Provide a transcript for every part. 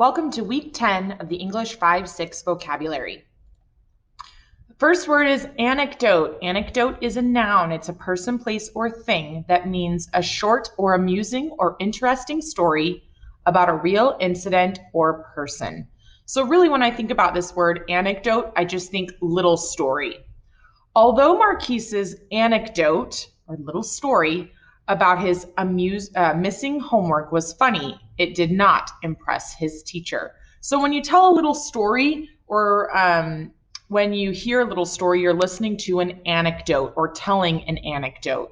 Welcome to week 10 of the English 5-6 vocabulary. The first word is anecdote. Anecdote is a noun. It's a person, place, or thing that means a short or amusing or interesting story about a real incident or person. So really when I think about this word anecdote, I just think little story. Although Marquise's anecdote or little story about his missing homework was funny, it did not impress his teacher. So when you tell a little story or when you hear a little story, you're listening to an anecdote or telling an anecdote.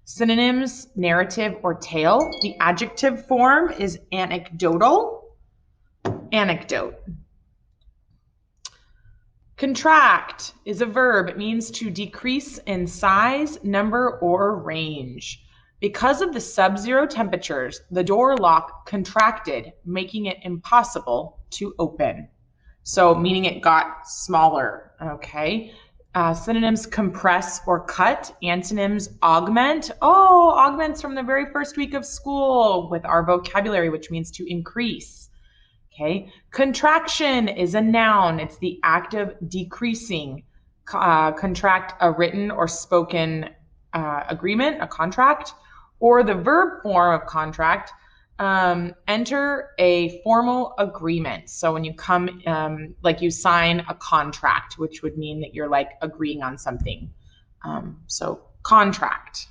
Synonyms, narrative or tale. The adjective form is anecdotal. Anecdote. Contract is a verb. It means to decrease in size, number, or range. Because of the sub-zero temperatures, the door lock contracted, making it impossible to open. So meaning it got smaller, okay? Synonyms, compress or cut. Antonyms, augment. Oh, augments from the very first week of school with our vocabulary, which means to increase. Okay, contraction is a noun. It's the act of decreasing. Contract a written or spoken agreement, a contract, or the verb form of contract, enter a formal agreement. So when you come, like you sign a contract, which would mean that you're like agreeing on something. So contract.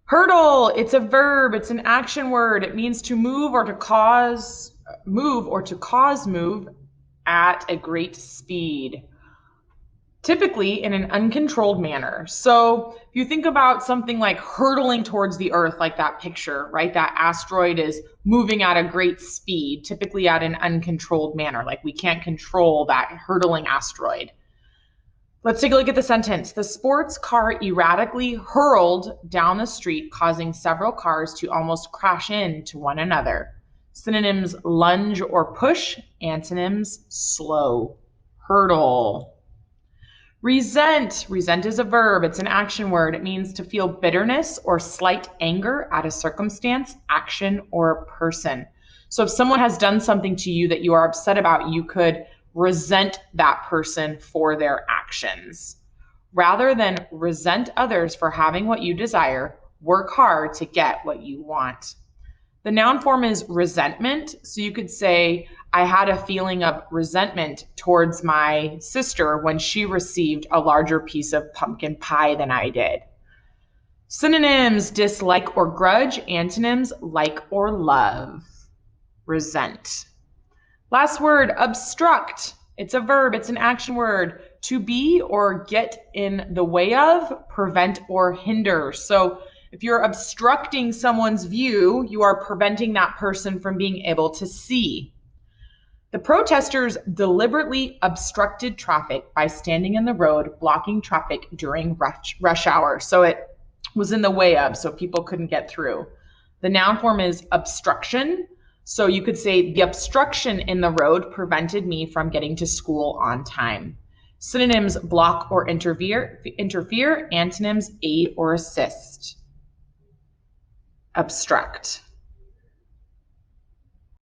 Hurdle, it's a verb, it's an action word. It means to move or to cause move at a great speed, typically in an uncontrolled manner. So if you think about something like hurtling towards the earth, like that picture, right? That asteroid is moving at a great speed, typically at an uncontrolled manner. Like we can't control that hurtling asteroid. Let's take a look at the sentence. The sports car erratically hurled down the street, causing several cars to almost crash into one another. Synonyms, lunge or push. Antonyms, slow. Hurdle. Resent. Resent is a verb. It's an action word. It means to feel bitterness or slight anger at a circumstance, action, or person. So if someone has done something to you that you are upset about, you could resent that person for their actions. Rather than resent others for having what you desire, work hard to get what you want. The noun form is resentment. So you could say, I had a feeling of resentment towards my sister when she received a larger piece of pumpkin pie than I did. Synonyms, dislike or grudge. Antonyms, like or love. Resent. Last word, obstruct. It's a verb, it's an action word. To be or get in the way of, prevent or hinder. So if you're obstructing someone's view, you are preventing that person from being able to see. The protesters deliberately obstructed traffic by standing in the road, blocking traffic during rush hour. So it was in the way of, so people couldn't get through. The noun form is obstruction. So you could say the obstruction in the road prevented me from getting to school on time. Synonyms, block or interfere. Antonyms, aid or assist. Obstruct.